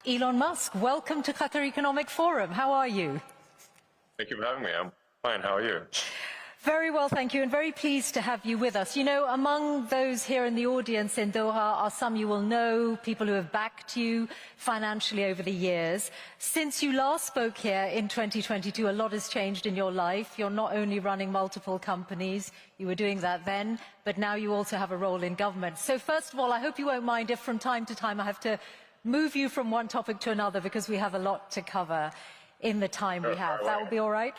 Elon Musk, welcome to Qatar Economic Forum. How are you? Thank you for having me. I'm fine. How are you? Very well, thank you, and very pleased to have you with us. You know, among those here in the audience in Doha are some you will know, people who have backed you financially over the years. Since you last spoke here in 2022, a lot has changed in your life. You're not only running multiple companies, you were doing that then, but now you also have a role in government. So first of all, I hope you won't mind if from time to time I have to move you from one topic to another, because we have a lot to cover in the time we have. That will be all right?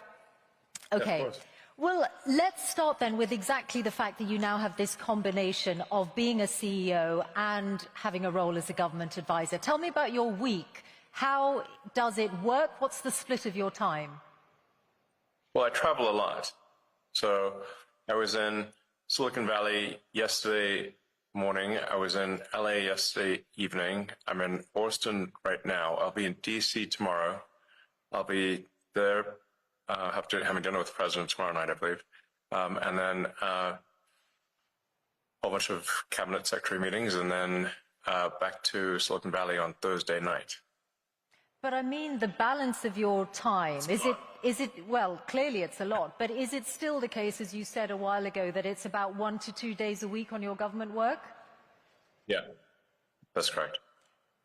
Okay. Yeah, well, let's start then with exactly the fact that you now have this combination of being a CEO and having a role as a government advisor. Tell me about your week. How does it work? What's the split of your time? Well, I travel a lot. So I was in Silicon Valley yesterday morning. I was in LA yesterday evening. I'm in Austin right now. I'll be in DC tomorrow. I'll be there. Having dinner with the president tomorrow night, I believe. And then a whole bunch of cabinet secretary meetings, and then back to Silicon Valley on Thursday night. But I mean the balance of your time, is it, well, clearly it's a lot, but is it still the case, as you said a while ago, that it's about 1 to 2 days a week on your government work? Yeah, that's correct.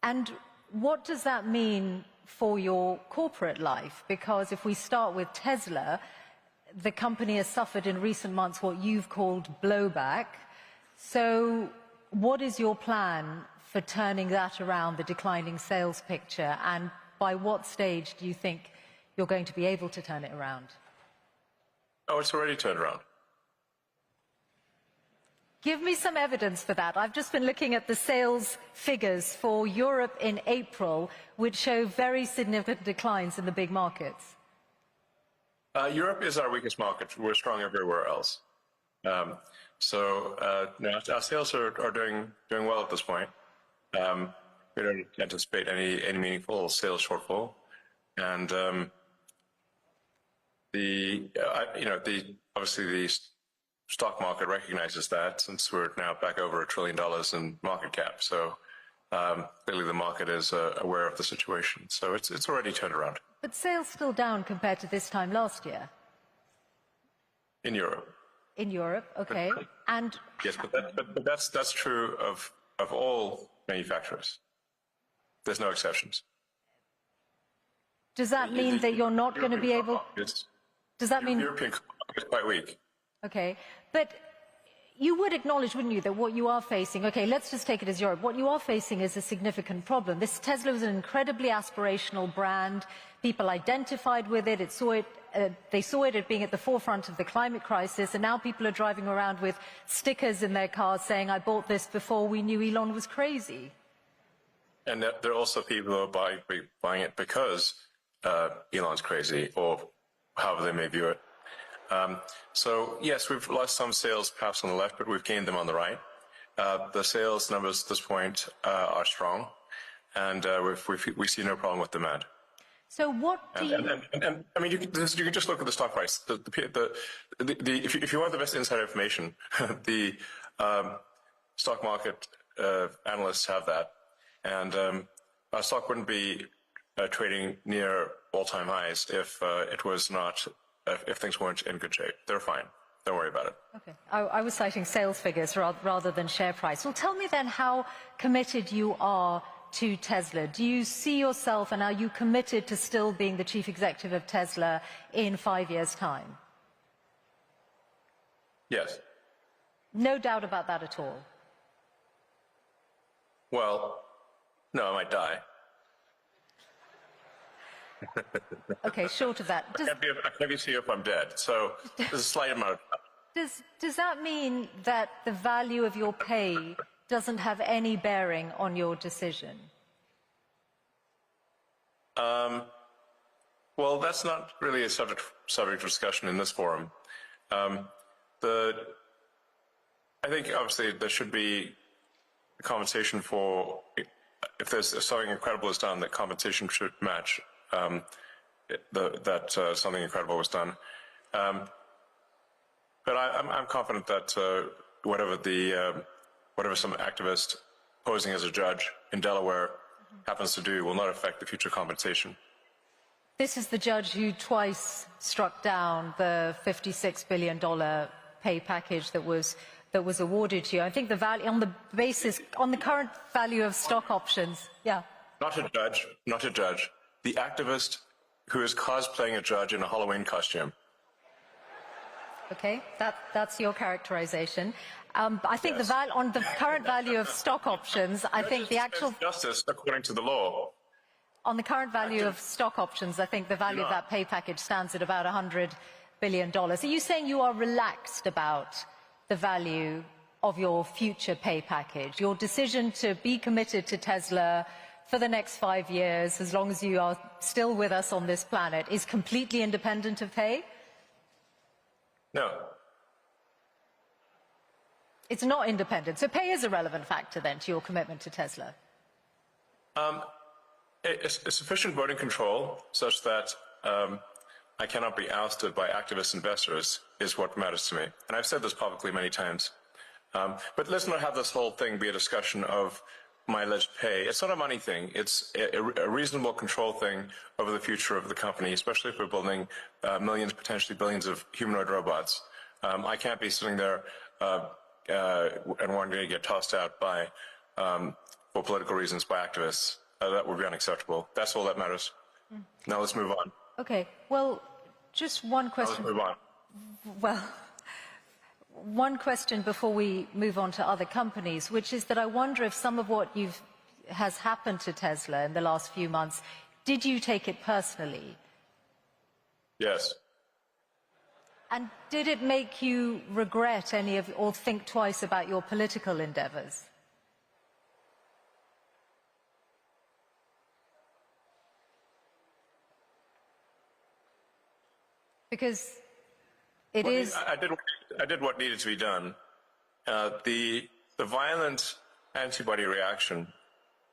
And what does that mean for your corporate life? Because if we start with Tesla, the company has suffered in recent months what you've called blowback. So what is your plan for turning that around, the declining sales picture, and by what stage do you think you're going to be able to turn it around? Oh, it's already turned around. Give me some evidence for that. I've just been looking at the sales figures for Europe in April, which show very significant declines in the big markets. Europe is our weakest market. We're strong everywhere else. Our sales are doing well at this point. We don't anticipate any meaningful sales shortfall, and obviously the stock market recognizes that, since we're now back over $1 trillion in market cap. So clearly the market is aware of the situation. So it's already turned around. But sales still down compared to this time last year? In Europe. In Europe, okay. And yes, but that's true of all manufacturers. There's no exceptions. Does that mean that you're not going to be able... Does that mean... The European market is quite weak. Okay, but you would acknowledge, wouldn't you, that what you are facing, okay, let's just take it as Europe, what you are facing is a significant problem. This Tesla was an incredibly aspirational brand. People identified with it. They saw it as being at the forefront of the climate crisis, and now people are driving around with stickers in their cars saying, I bought this before we knew Elon was crazy. And there are also people who are buying it because Elon's crazy, or however they may view it. So yes, we've lost some sales perhaps on the left, but we've gained them on the right. The sales numbers at this point are strong, and we see no problem with demand. So what do you... And I mean, you can just look at the stock price. If you want the best inside information, the stock market analysts have that, and our stock wouldn't be trading near all-time highs if it was not. If things weren't in good shape. They're fine. Don't worry about it. Okay. I was citing sales figures rather than share price. Well, tell me then how committed you are to Tesla. Do you see yourself, and are you committed to still being the chief executive of Tesla in 5 years' time? Yes. No doubt about that at all? Well, no, I might die. Okay, short of that. I can't be CEO if I'm dead, so there's a slight amount of... Does that mean that the value of your pay doesn't have any bearing on your decision? Well, that's not really a subject of discussion in this forum. I think obviously there should be compensation for, if something incredible is done, that compensation should match something incredible was done. But I'm confident that whatever some activist posing as a judge in Delaware happens to do will not affect the future compensation. This is the judge who twice struck down the $56 billion pay package that was awarded to you. I think the value on the current value of stock options. Yeah. Not a judge, not a judge. The activist who is cosplaying a judge in a Halloween costume. Okay, that's your characterization. I think yes. On the current value of stock options, I think the actual justice according to the law. On the current value of stock options, I think the value of that pay package stands at about $100 billion. Are you saying you are relaxed about the value of your future pay package? Your decision to be committed to Tesla for the next 5 years, as long as you are still with us on this planet, is completely independent of pay? No. It's not independent. So pay is a relevant factor then to your commitment to Tesla? A sufficient voting control such that I cannot be ousted by activist investors is what matters to me. And I've said this publicly many times. But let's not have this whole thing be a discussion of my alleged pay. It's not a money thing. It's a reasonable control thing over the future of the company, especially if we're building millions, potentially billions of humanoid robots. I can't be sitting there and one day get tossed out by, for political reasons, by activists. That would be unacceptable. That's all that matters. Now let's move on. Okay. Well, just one question. Let's move on. Well, one question before we move on to other companies, which is that I wonder if some of what has happened to Tesla in the last few months, did you take it personally? Yes. And did it make you regret or think twice about your political endeavors? Because it is. I did what needed to be done. The violent antibody reaction,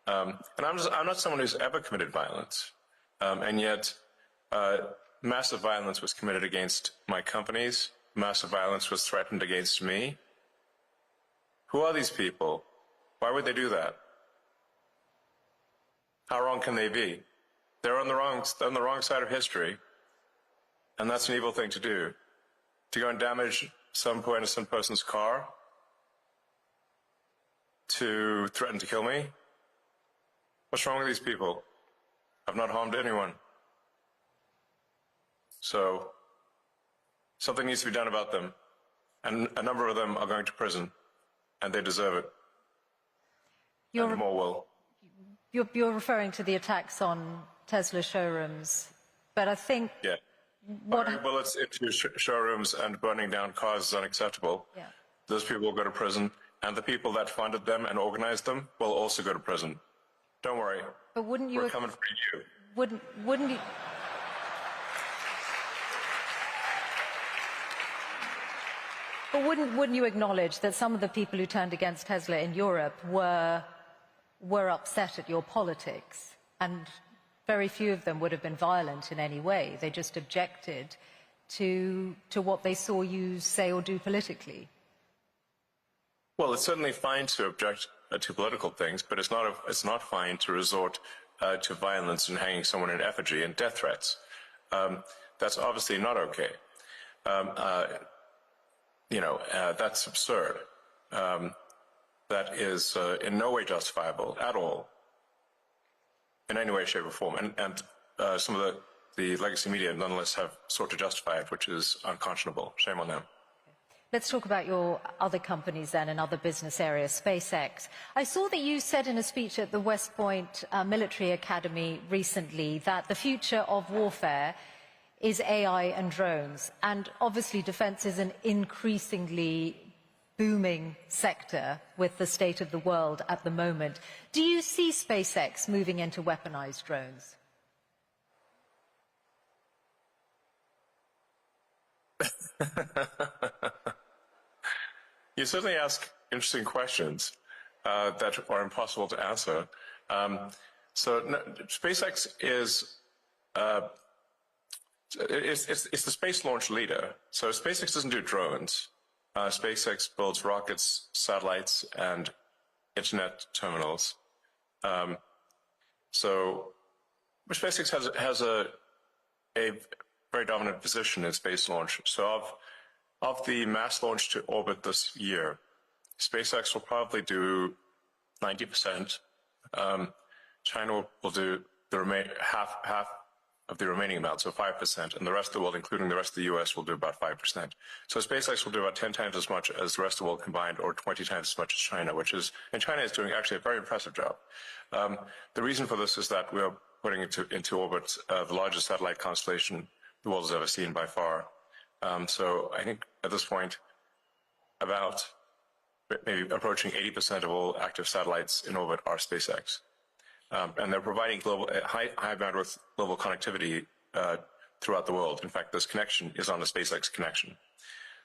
and I'm not someone who's ever committed violence, and yet massive violence was committed against my companies. Massive violence was threatened against me. Who are these people? Why would they do that? How wrong can they be? They're on the wrong side of history. And that's an evil thing to do. To go and damage some poor innocent person's car? To threaten to kill me? What's wrong with these people? I've not harmed anyone. So, something needs to be done about them. And a number of them are going to prison. And they deserve it. And more will. You're referring to the attacks on Tesla showrooms. But I think... Yeah. Firing bullets into showrooms and burning down cars is unacceptable. Yeah. Those people will go to prison, and the people that funded them and organized them will also go to prison. Don't worry. But wouldn't you? We're coming for you. Wouldn't you? But wouldn't you acknowledge that some of the people who turned against Tesla in Europe were upset at your politics, and very few of them would have been violent in any way. They just objected to what they saw you say or do politically. Well, it's certainly fine to object to political things, but it's not fine to resort to violence and hanging someone in effigy and death threats. That's obviously not okay. That's absurd. That is in no way justifiable at all. In any way, shape, or form. And some of the legacy media nonetheless have sought to justify it, which is unconscionable. Shame on them. Let's talk about your other companies then and other business areas, SpaceX. I saw that you said in a speech at the West Point Military Academy recently that the future of warfare is AI and drones. And obviously defense is an increasingly booming sector with the state of the world at the moment. Do you see SpaceX moving into weaponized drones? You certainly ask interesting questions that are impossible to answer. SpaceX is it's the space launch leader. So SpaceX doesn't do drones. SpaceX builds rockets, satellites, and internet terminals. So SpaceX has a very dominant position in space launch. So of the mass launch to orbit this year, SpaceX will probably do 90%. China will do the half of the remaining amount, so 5%, and the rest of the world, including the rest of the US, will do about 5%. So SpaceX will do about 10 times as much as the rest of the world combined, or 20 times as much as China, and China is doing actually a very impressive job. The reason for this is that we are putting into orbit the largest satellite constellation the world has ever seen by far. So I think at this point, about maybe approaching 80% of all active satellites in orbit are SpaceX. And they're providing high bandwidth global connectivity throughout the world. In fact, this connection is on the SpaceX connection.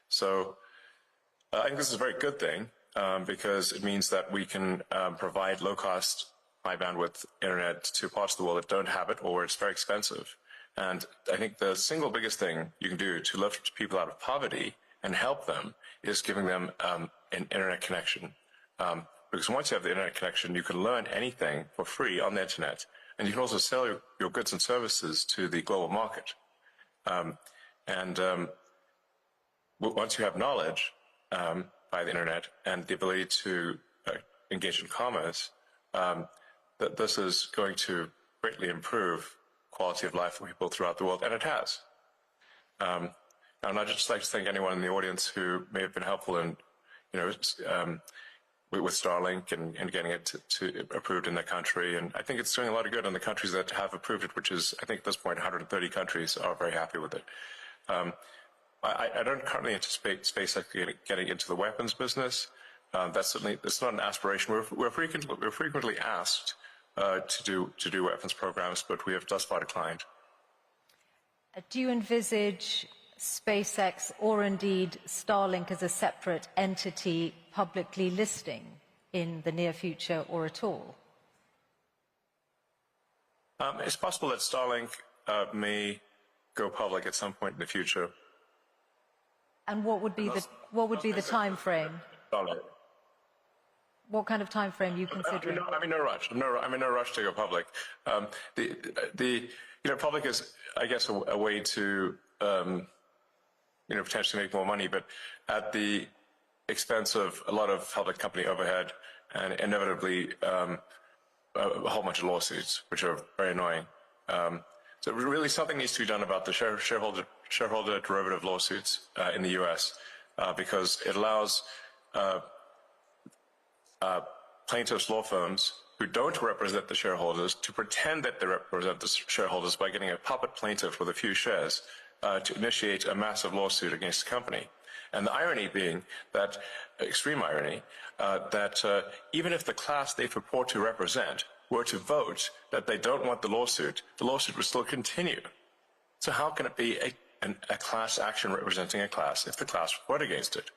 So I think this is a very good thing because it means that we can provide low-cost, high bandwidth internet to parts of the world that don't have it or where it's very expensive. And I think the single biggest thing you can do to lift people out of poverty and help them is giving them an internet connection. Because once you have the internet connection, you can learn anything for free on the internet, and you can also sell your goods and services to the global market. Once you have knowledge by the internet and the ability to engage in commerce, that this is going to greatly improve quality of life for people throughout the world, and it has. And I'd just like to thank anyone in the audience who may have been helpful in, with Starlink and getting it to approved in their country. And I think it's doing a lot of good in the countries that have approved it, which is, I think at this point, 130 countries are very happy with it. I don't currently anticipate SpaceX getting into the weapons business. It's not an aspiration. We're frequently asked to do weapons programs, but we have thus far declined. Do you envisage SpaceX or indeed Starlink as a separate entity publicly listing in the near future or at all? It's possible that Starlink may go public at some point in the future. And what would be the time frame? What kind of time frame are you considering? I'm in no rush. I'm in no rush to go public. Public is, I guess, a way to potentially make more money, but at the expense of a lot of public company overhead and inevitably a whole bunch of lawsuits, which are very annoying. So really something needs to be done about the shareholder derivative lawsuits in the U.S. Because it allows plaintiffs' law firms who don't represent the shareholders to pretend that they represent the shareholders by getting a puppet plaintiff with a few shares to initiate a massive lawsuit against the company. And the irony being that, extreme irony, that even if the class they purport to represent were to vote that they don't want the lawsuit would still continue. So how can it be a class action representing a class if the class would vote against it?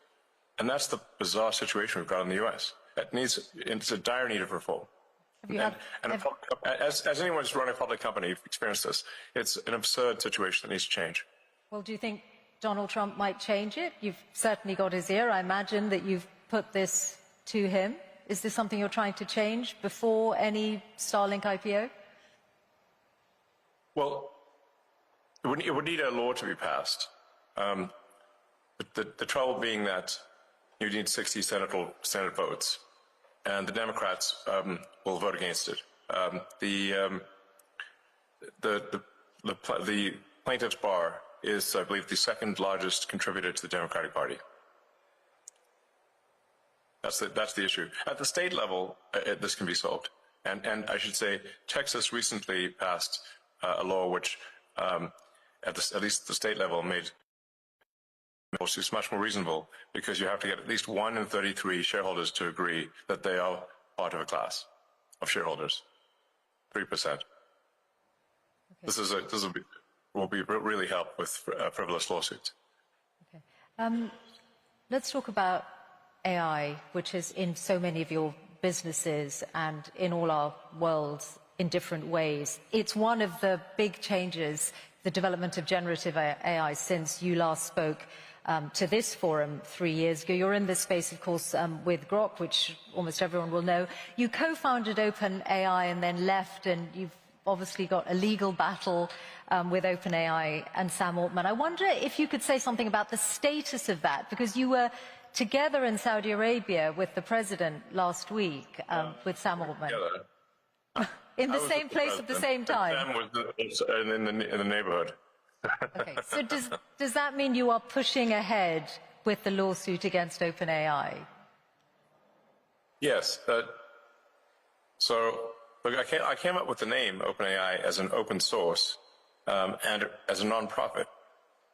And that's the bizarre situation we've got in the U.S. It's a dire need of reform. As anyone who's run a public company experienced this, it's an absurd situation that needs to change. Well, do you think Donald Trump might change it? You've certainly got his ear. I imagine that you've put this to him. Is this something you're trying to change before any Starlink IPO? Well, it would need a law to be passed. But the trouble being that you need 60 Senate votes, and the Democrats will vote against it. The plaintiff's bar is, I believe, the second largest contributor to the Democratic Party. That's the issue. At the state level, this can be solved. And I should say, Texas recently passed a law which, at least the state level, made lawsuits much more reasonable, because you have to get at least 1 in 33 shareholders to agree that they are part of a class of shareholders. 3%. Okay. This will really help with frivolous lawsuits. Okay. Let's talk about AI, which is in so many of your businesses and in all our worlds in different ways. It's one of the big changes, the development of generative AI, since you last spoke to this forum 3 years ago. You're in this space, of course, with Grok, which almost everyone will know. You co-founded OpenAI and then left, and you've obviously got a legal battle with OpenAI and Sam Altman. I wonder if you could say something about the status of that, because you were together in Saudi Arabia with the president last week, with Sam Altman. In the same place at the same time. Sam was in the neighborhood. Okay, so does that mean you are pushing ahead with the lawsuit against OpenAI? Yes. So look, I came up with the name OpenAI as an open source and as a non-profit,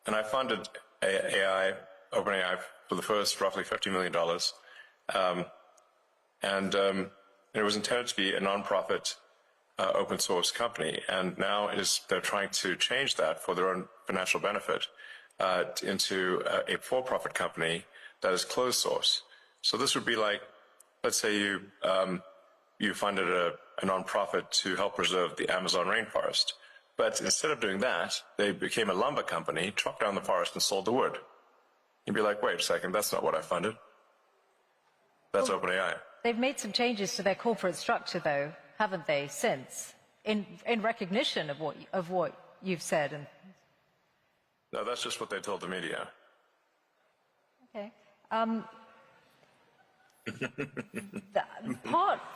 and I funded OpenAI for the first roughly $50 million, and it was intended to be a non-profit open source company, and now they're trying to change that for their own financial benefit into a for-profit company that is closed source. So this would be like, let's say you funded a non-profit to help preserve the Amazon rainforest, but instead of doing that, they became a lumber company, chopped down the forest and sold the wood. You'd be like, wait a second, that's not what I funded. That's OpenAI. They've made some changes to their corporate structure, though, haven't they, since, in recognition of what you've said? And no, that's just what they told the media. Okay.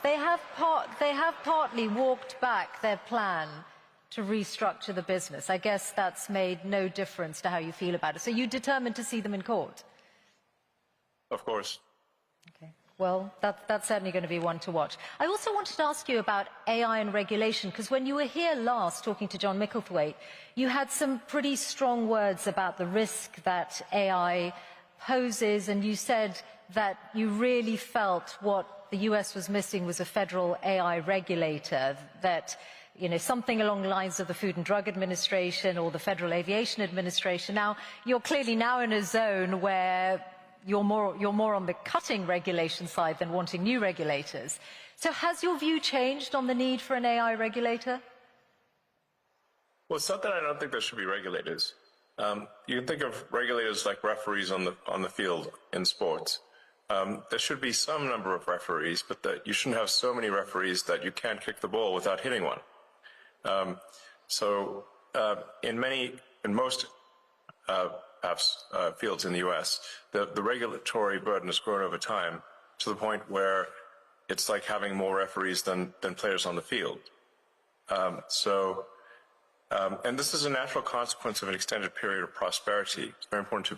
They have partly walked back their plan to restructure the business. I guess that's made no difference to how you feel about it. So you're determined to see them in court? Of course. Okay. Well, that's certainly going to be one to watch. I also wanted to ask you about AI and regulation, because when you were here last talking to John Micklethwaite, you had some pretty strong words about the risk that AI poses, and you said that you really felt what the US was missing was a federal AI regulator, that something along the lines of the Food and Drug Administration or the Federal Aviation Administration. Now, you're clearly now in a zone where you're more on the cutting regulation side than wanting new regulators. So has your view changed on the need for an AI regulator? Well, it's not that I don't think there should be regulators. You can think of regulators like referees on the field in sports. There should be some number of referees, but you shouldn't have so many referees that you can't kick the ball without hitting one. In most fields in the U.S., the regulatory burden has grown over time to the point where it's like having more referees than players on the field. And this is a natural consequence of an extended period of prosperity. It's very important to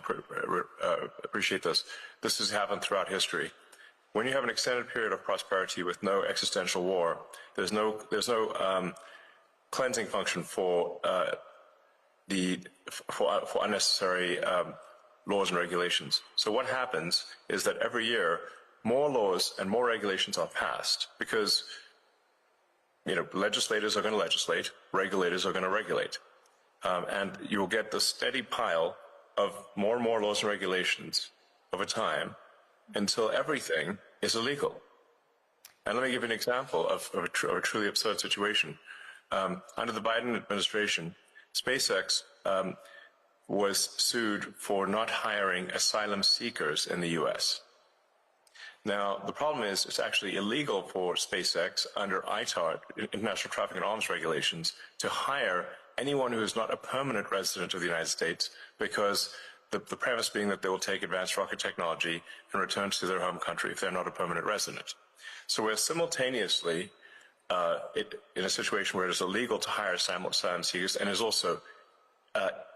appreciate this. This has happened throughout history. When you have an extended period of prosperity with no existential war, there's no cleansing function for unnecessary laws and regulations. So what happens is that every year more laws and more regulations are passed because legislators are going to legislate, regulators are going to regulate, and you'll get the steady pile of more and more laws and regulations over time until everything is illegal. And let me give you an example of a truly absurd situation. Under the Biden administration, SpaceX was sued for not hiring asylum seekers in the U.S. Now, the problem is it's actually illegal for SpaceX under ITAR, International Traffic in Arms Regulations, to hire anyone who is not a permanent resident of the United States, because the premise being that they will take advanced rocket technology and return to their home country if they're not a permanent resident. So we're simultaneously in a situation where it is illegal to hire asylum seekers and is also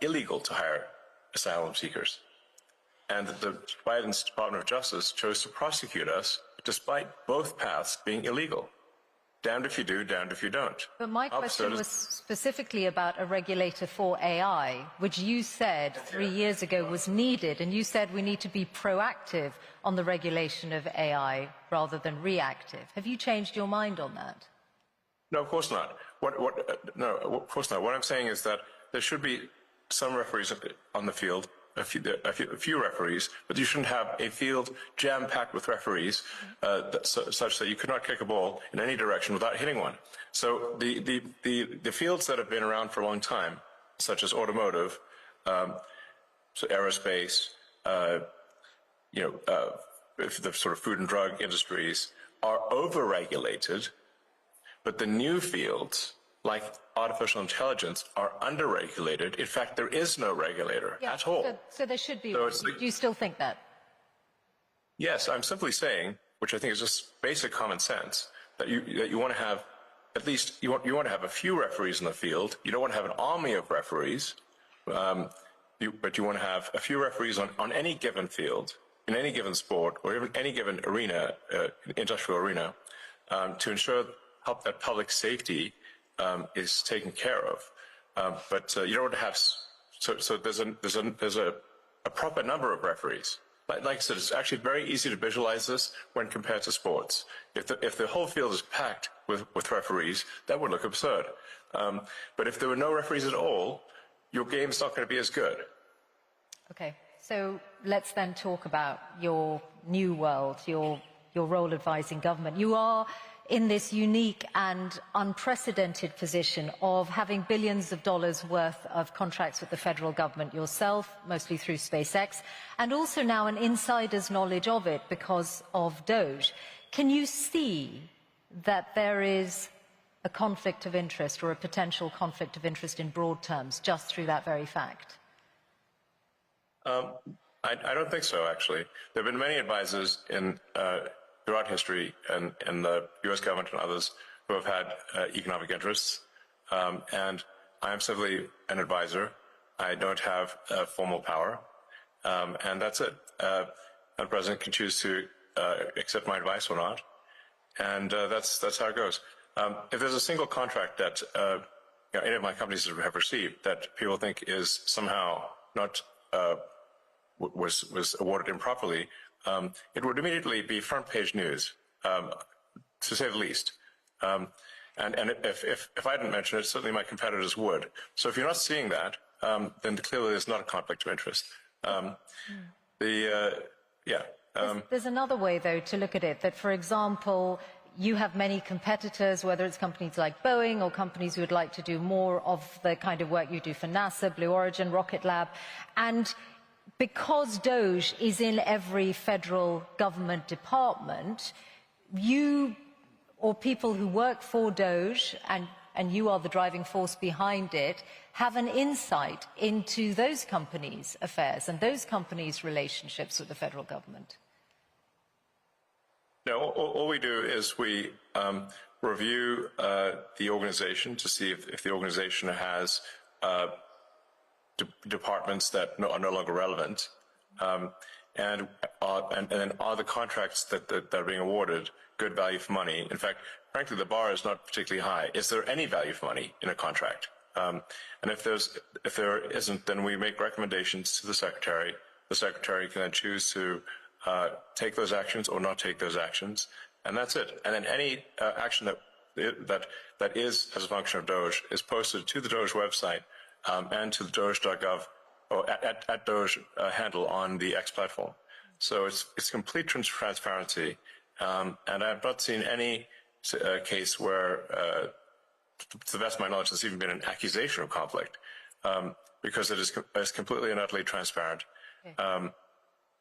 illegal to hire asylum seekers. And the Biden's Department of Justice chose to prosecute us despite both paths being illegal. Damned if you do, damned if you don't. But my question was specifically about a regulator for AI, which you said 3 years ago was needed, and you said we need to be proactive on the regulation of AI rather than reactive. Have you changed your mind on that? No, of course not. No, of course not. What I'm saying is that there should be some referees on the field, a few referees, but you shouldn't have a field jam-packed with referees such that you could not kick a ball in any direction without hitting one. So the fields that have been around for a long time, such as automotive, so aerospace, if the sort of food and drug industries are over-regulated, but the new fields, like artificial intelligence, are under-regulated. In fact, there is no regulator at all. So there should be. So Do you still think that? Yes, I'm simply saying, which I think is just basic common sense, that you want to have at least you want to have a few referees in the field. You don't want to have an army of referees, but you want to have a few referees on any given field, in any given sport, or even any given arena, industrial arena, to ensure that public safety is taken care of. But you don't want to have so there's a proper number of referees. Like I said, it's actually very easy to visualize this when compared to sports. If the whole field is packed with referees, that would look absurd. But if there were no referees at all, your game's not going to be as good. Okay, so let's then talk about your new world, your role advising government. You are in this unique and unprecedented position of having billions of dollars worth of contracts with the federal government yourself, mostly through SpaceX, and also now an insider's knowledge of it because of DOGE. Can you see that there is a conflict of interest or a potential conflict of interest in broad terms just through that very fact? I don't think so, actually. There have been many advisors throughout history and the U.S. government and others who have had economic interests. And I am simply an advisor. I don't have formal power. And that's it. The president can choose to accept my advice or not. And that's how it goes. If there's a single contract that any of my companies have received that people think is somehow not was awarded improperly, it would immediately be front page news, to say the least. And if I didn't mention it, certainly my competitors would. So if you're not seeing that, then clearly there's not a conflict of interest. There's another way, though, to look at it, that, for example, you have many competitors, whether it's companies like Boeing or companies who would like to do more of the kind of work you do for NASA, Blue Origin, Rocket Lab, and because DOGE is in every federal government department, you or people who work for DOGE, and you are the driving force behind it, have an insight into those companies' affairs and those companies' relationships with the federal government. No, all we do is we review the organization to see if the organization has departments that are no longer relevant, and then are the contracts that are being awarded good value for money. In fact, frankly, the bar is not particularly high. Is there any value for money in a contract? And if there isn't, then we make recommendations to the secretary. The secretary can then choose to take those actions or not take those actions, and that's it. And then any action that is as a function of DOGE is posted to the DOGE website and to the doge.gov or at DOGE handle on the X platform. So it's complete transparency, and I've not seen any case where, to the best of my knowledge, there's even been an accusation of conflict, because it is completely and utterly transparent. Okay.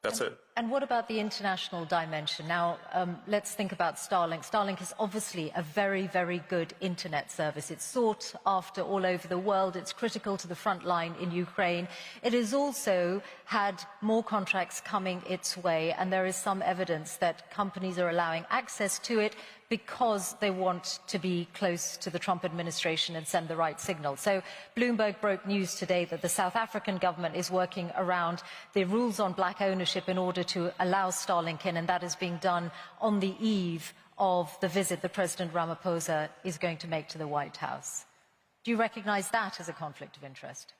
That's it. And what about the international dimension? Now, let's think about Starlink. Starlink is obviously a very, very good internet service. It's sought after all over the world. It's critical to the front line in Ukraine. It has also had more contracts coming its way, and there is some evidence that companies are allowing access to it because they want to be close to the Trump administration and send the right signal. So Bloomberg broke news today that the South African government is working around the rules on black ownership in order to allow Starlink in, and that is being done on the eve of the visit that President Ramaphosa is going to make to the White House. Do you recognize that as a conflict of interest?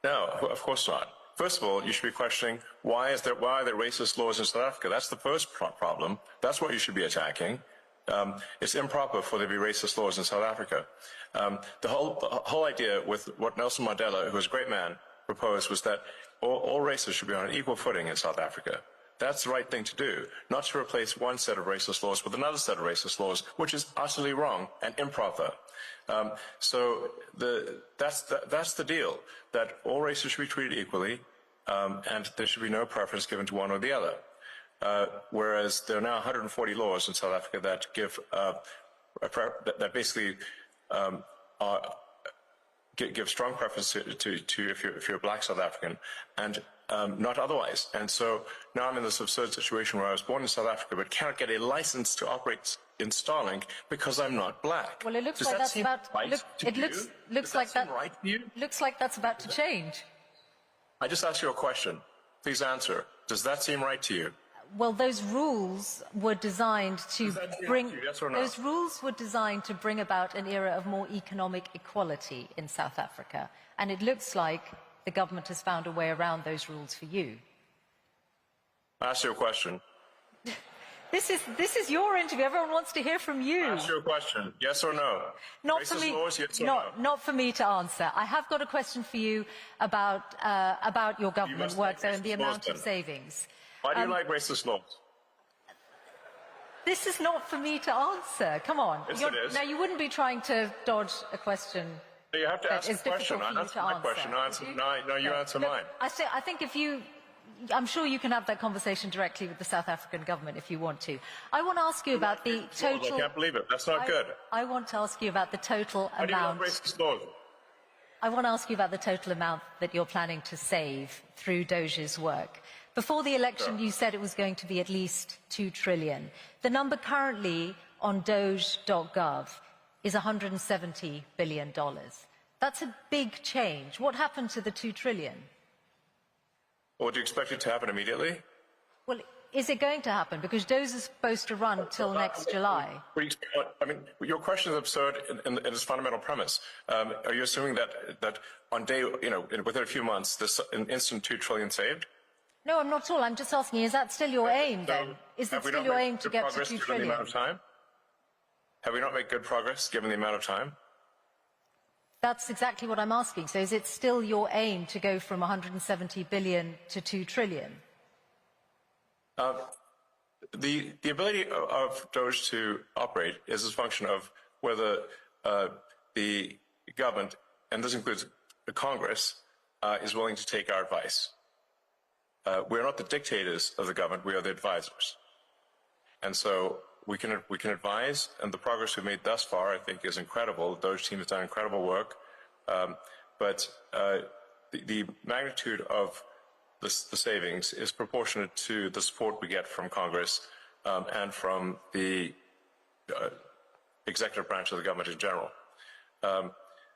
No, of course not. First of all, you should be questioning why are there racist laws in South Africa? That's the first problem. That's what you should be attacking. It's improper for there to be racist laws in South Africa. The whole idea with what Nelson Mandela, who was a great man, proposed was that all races should be on an equal footing in South Africa. That's the right thing to do, not to replace one set of racist laws with another set of racist laws, which is utterly wrong and improper. So that's the deal, that all races should be treated equally. and there should be no preference given to one or the other. Whereas there are now 140 laws in South Africa that give that basically give strong preference to if you're a black South African, and not otherwise. And so now I'm in this absurd situation where I was born in South Africa but cannot get a license to operate in Starlink because I'm not black. Well, it looks Does like that that's seem about. right to It you? looks Does like that that. seem right to you? Looks like that's about to change. I just asked you a question. Please answer. Does that seem right to you? Well, those rules were designed to bring. Yes or no? Those rules were designed to bring about an era of more economic equality in South Africa, and it looks like the government has found a way around those rules for you. I asked you a question. This is your interview. Everyone wants to hear from you. I asked you a question. Yes or no? Not Racist for me. laws, yes or no? Not for me to answer. I have got a question for you about your government work there and the amount of savings. Why do you like racist laws? This is not for me to answer. Come on. Yes, it is. Now, you wouldn't be trying to dodge a question. You have to ask a It's question. difficult for I you answer to my answer. question. No, you answer Look, mine. I think if you, I'm sure you can have that conversation directly with the South African government if you want to. I want to ask you about the total. I can't believe it. That's not good. I want to ask you about the total Why do you like amount. racist laws? I want to ask you about the total amount that you're planning to save through DOGE's work. Before the election, you said it was going to be at least $2 trillion. The number currently on DOGE.gov is $170 billion. That's a big change. What happened to the $2 trillion? Well, do you expect it to happen immediately? Well, is it going to happen? Because DOGE is supposed to run till next July. I mean, your question is absurd in its fundamental premise. Are you assuming that on day, within a few months, an instant $2 trillion saved? No, I'm not at all. I'm just asking, is that still your aim then? Is it still your aim to get to $2 given trillion? the amount of time? Have we not made good progress given the amount of time? That's exactly what I'm asking. So is it still your aim to go from 170 billion to 2 trillion? The ability of DOGE to operate is a function of whether the government, and this includes the Congress, is willing to take our advice. We're not the dictators of the government, we are the advisors. And so we can advise, and the progress we've made thus far, I think, is incredible. The DOGE team has done incredible work. But the magnitude of the savings is proportionate to the support we get from Congress and from the executive branch of the government in general.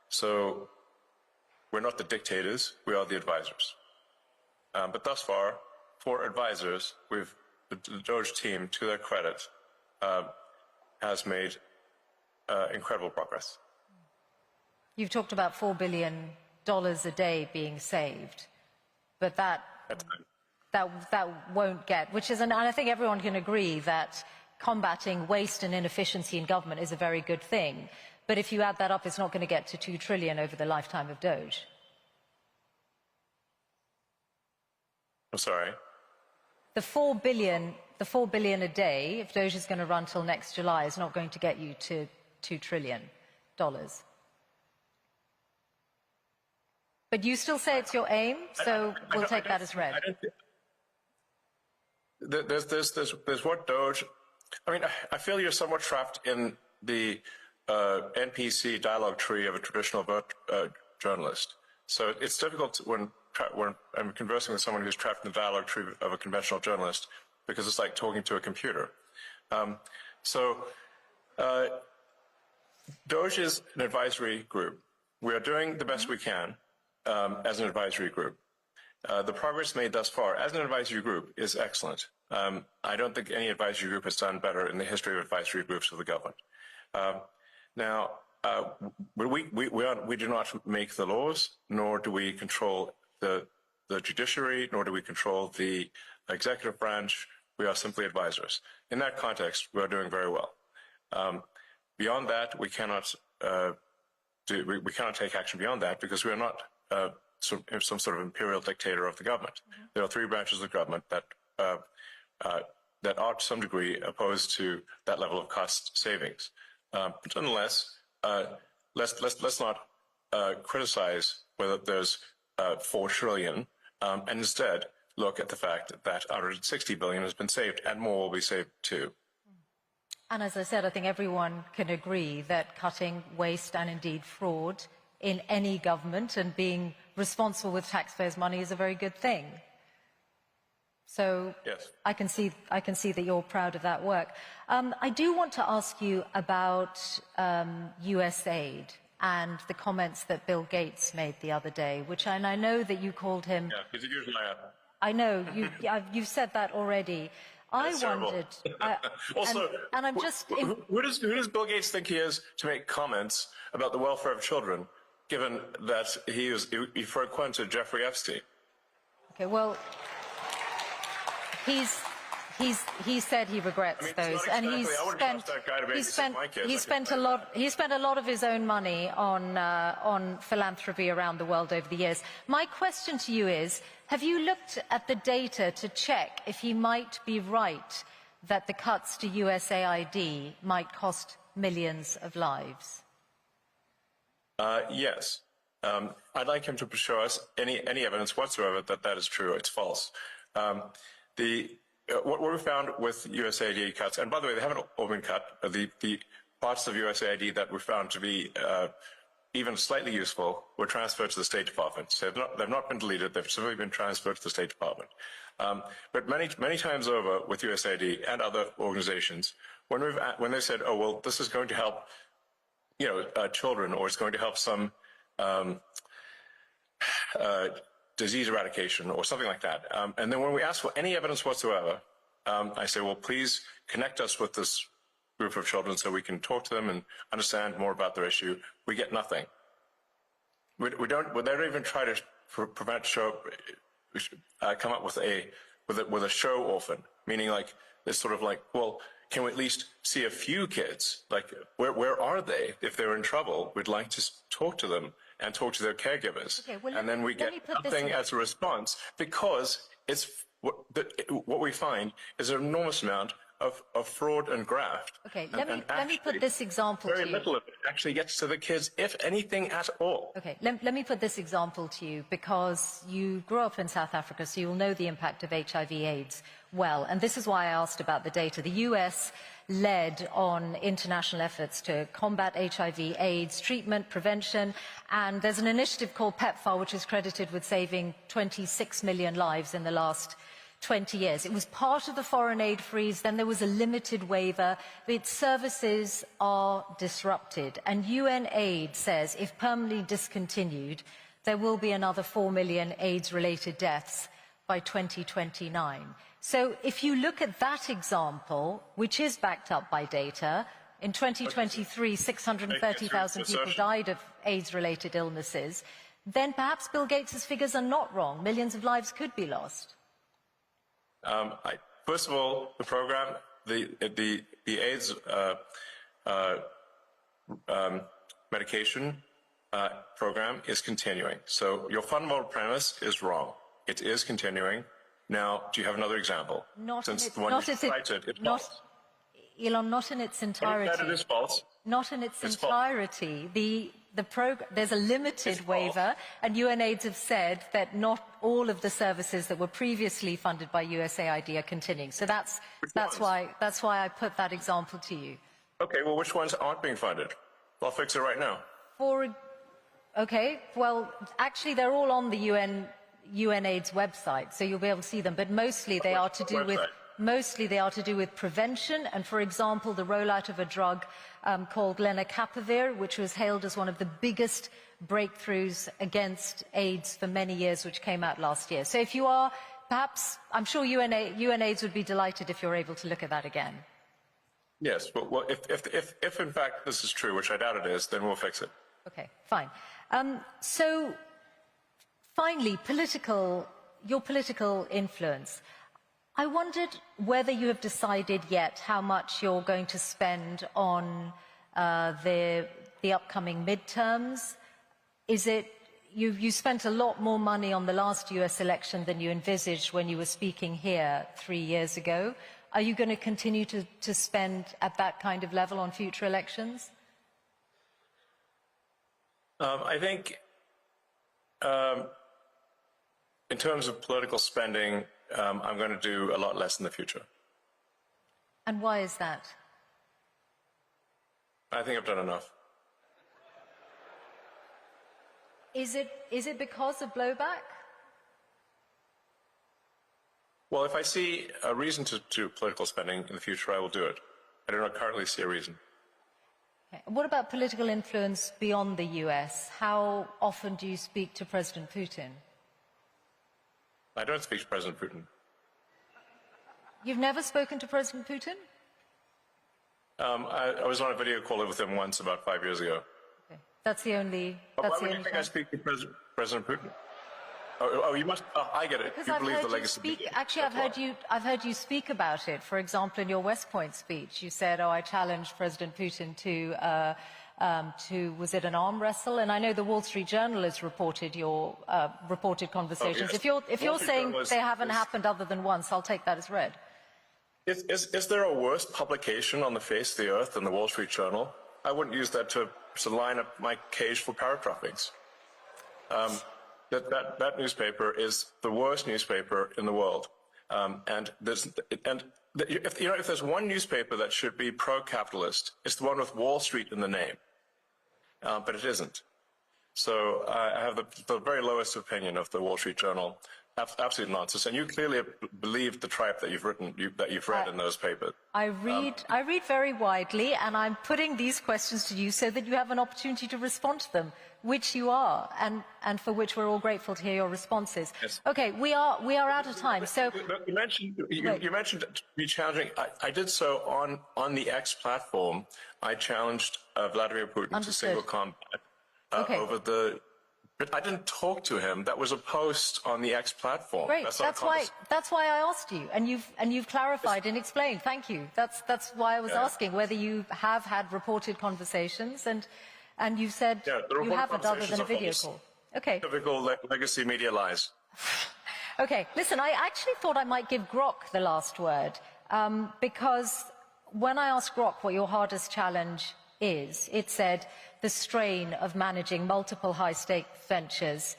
So we're not the dictators, we are the advisors. But thus far, for advisors, the DOGE team, to their credit, has made incredible progress. You've talked about $4 billion a day being saved, but that won't get, and I think everyone can agree that combating waste and inefficiency in government is a very good thing. But if you add that up, it's not going to get to 2 trillion over the lifetime of DOGE. I'm sorry? The 4 billion a day, if DOGE is going to run till next July, is not going to get you to $2 trillion. But you still say it's your aim, so we'll take that as read. There's what DOGE. I mean, I feel you're somewhat trapped in the NPC dialogue tree of a traditional journalist. So it's difficult when I'm conversing with someone who's trapped in the dialogue tree of a conventional journalist, because it's like talking to a computer. DOGE is an advisory group. We are doing the best we can as an advisory group. The progress made thus far as an advisory group is excellent. I don't think any advisory group has done better in the history of advisory groups of the government. We do not make the laws, nor do we control the judiciary, nor do we control the executive branch. We are simply advisors. In that context, we are doing very well. Beyond that, we cannot take action beyond that, because we are not some sort of imperial dictator of the government. There are three branches of government that are to some degree opposed to that level of cost savings. But nonetheless, let's not criticize whether there's $4 trillion and instead look at the fact that 160 billion has been saved, and more will be saved too. And as I said, I think everyone can agree that cutting waste and indeed fraud in any government and being responsible with taxpayers' money is a very good thing. So yes. I can see that you're proud of that work. I do want to ask you about US aid and the comments that Bill Gates made the other day, and I know that you called him. Yeah, he's a huge liar. I know you've said that already. That's wondered. Also, and I'm just. Who does Bill Gates think he is to make comments about the welfare of children, given that he frequented Jeffrey Epstein? Okay, well, he said he regrets those, and he spent a lot of his own money on philanthropy around the world over the years. My question to you is, have you looked at the data to check if he might be right that the cuts to USAID might cost millions of lives? Yes. I'd like him to show us any evidence whatsoever that that is true. It's false. What we found with USAID cuts, and by the way, they haven't all been cut. The parts of USAID that were found to be even slightly useful were transferred to the State Department. So they've not been deleted. They've simply been transferred to the State Department. But many times over with USAID and other organizations, when they said, "Oh well, this is going to help, children, or it's going to help some disease eradication or something like that," and then when we ask for any evidence whatsoever, I say, "Well, please connect us with this group of children so we can talk to them and understand more about their issue." We get nothing. They don't even try to come up with a show orphan, meaning like this sort of like, well, can we at least see a few kids? Like, where are they? If they're in trouble, we'd like to talk to them and talk to their caregivers. Okay, well, and then we get nothing as a response, because it's what we find is an enormous amount of fraud and graft. Okay, let me put this example to you. Very little of it actually gets to the kids, if anything at all. Okay, let me put this example to you, because you grew up in South Africa, so you'll know the impact of HIV/AIDS well. And this is why I asked about the data. The US led on international efforts to combat HIV/AIDS treatment, prevention, and there's an initiative called PEPFAR, which is credited with saving 26 million lives in the last 20 years. It was part of the foreign aid freeze, then there was a limited waiver. Its services are disrupted, and UN aid says if permanently discontinued, there will be another 4 million AIDS-related deaths by 2029. So if you look at that example, which is backed up by data, in 2023, 630,000 people died of AIDS-related illnesses, then perhaps Bill Gates's figures are not wrong. Millions of lives could be lost. First of all, the program, the AIDS medication program is continuing. So your fundamental premise is wrong. It is continuing. Now, do you have another example? Not in its entirety. That it is false. Not in its entirety. There's a limited waiver, and UNAIDS have said that not all of the services that were previously funded by USAID are continuing. So that's why I put that example to you. Okay, well, which ones aren't being funded? I'll fix it right now. Okay, well, actually, they're all on the UNAIDS website, so you'll be able to see them. But mostly they are to do with prevention, and, for example, the rollout of a drug called lenacapavir, which was hailed as one of the biggest breakthroughs against AIDS for many years, which came out last year. So if you are, perhaps, I'm sure UNAIDS would be delighted if you're able to look at that again. Yes, well, if in fact this is true, which I doubt it is, then we'll fix it. Okay, fine. So, finally, your political influence. I wondered whether you have decided yet how much you're going to spend on the upcoming midterms. Is it you spent a lot more money on the last US election than you envisaged when you were speaking here 3 years ago? Are you going to continue to spend at that kind of level on future elections? in terms of political spending, I'm going to do a lot less in the future. And why is that? I think I've done enough. Is it because of blowback? Well, if I see a reason to do political spending in the future, I will do it. I do not currently see a reason. Okay. What about political influence beyond the US? How often do you speak to President Putin? I don't speak to President Putin. You've never spoken to President Putin? I was on a video call with him once about 5 years ago. Okay. That's the only. Why would you think I speak to President Putin? Oh, you must. I get it. Because you believe the legacy. Actually, I've heard you speak about it. For example, in your West Point speech, you said, "Oh, I challenged President Putin to was it an arm wrestle?" And I know the Wall Street Journal has reported your reported conversations. Oh, yes. If you're saying they haven't happened other than once, I'll take that as read. Is there a worse publication on the face of the earth than the Wall Street Journal? I wouldn't use that to line up my cage for parrot droppings. That newspaper is the worst newspaper in the world. If there's one newspaper that should be pro-capitalist, it's the one with Wall Street in the name. But it isn't. So I have the very lowest opinion of the Wall Street Journal. Absolute nonsense. And you clearly believe the tripe that you've read in those papers. I read very widely, and I'm putting these questions to you so that you have an opportunity to respond to them, which you are, and for which we're all grateful to hear your responses. Yes. Okay, we are out of time. So you mentioned me challenging. I did so on the X platform. I challenged Vladimir Putin to single combat over the. But I didn't talk to him. That was a post on the X platform. Great. That's why I asked you, and you've clarified and explained. Thank you. That's why I was asking whether you have had reported conversations, and you said you haven't, other than a video call. Okay. Typical legacy media lies. Okay. Listen, I actually thought I might give Grok the last word, because when I asked Grok what your hardest challenge is, it said the strain of managing multiple high-stake ventures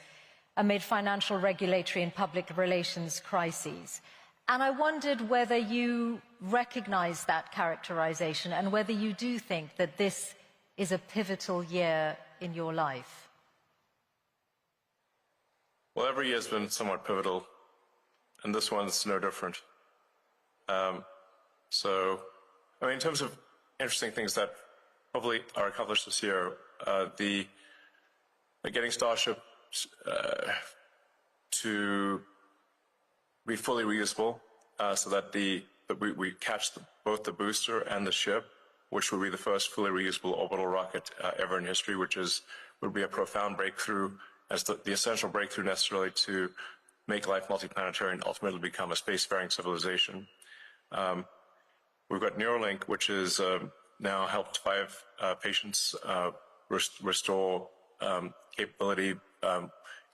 amid financial, regulatory and public relations crises. And I wondered whether you recognize that characterization and whether you do think that this is a pivotal year in your life. Well, every year has been somewhat pivotal, and this one's no different. So, I mean, in terms of interesting things that hopefully are accomplished this year, getting Starship to be fully reusable, so that we catch both the booster and the ship, which will be the first fully reusable orbital rocket ever in history, would be a profound breakthrough, as the essential breakthrough necessarily to make life multiplanetary and ultimately become a spacefaring civilization. We've got Neuralink, which is now helped 5 patients restore capability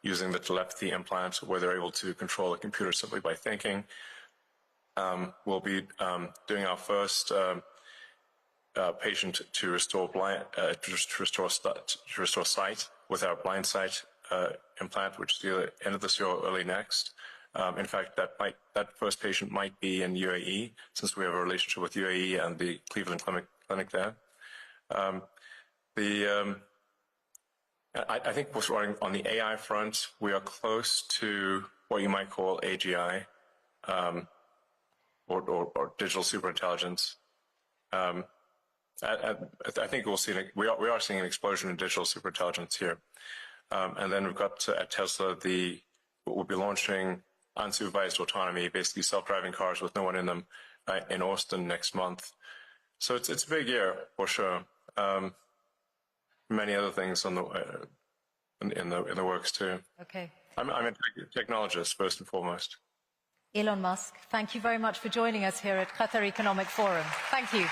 using the telepathy implant, where they're able to control a computer simply by thinking. We'll be doing our first patient to restore sight with our blind sight implant, which is either end of this year or early next. In fact, that first patient might be in UAE, since we have a relationship with UAE and the Cleveland clinic there. I think on the AI front, we are close to what you might call AGI, or digital superintelligence. I think we are seeing an explosion in digital superintelligence here. And then we've got at Tesla we'll be launching unsupervised autonomy, basically self-driving cars with no one in them, in Austin next month. So it's a big year for sure. Many other things in the works too. Okay. I'm a technologist first and foremost. Elon Musk, thank you very much for joining us here at Qatar Economic Forum. Thank you.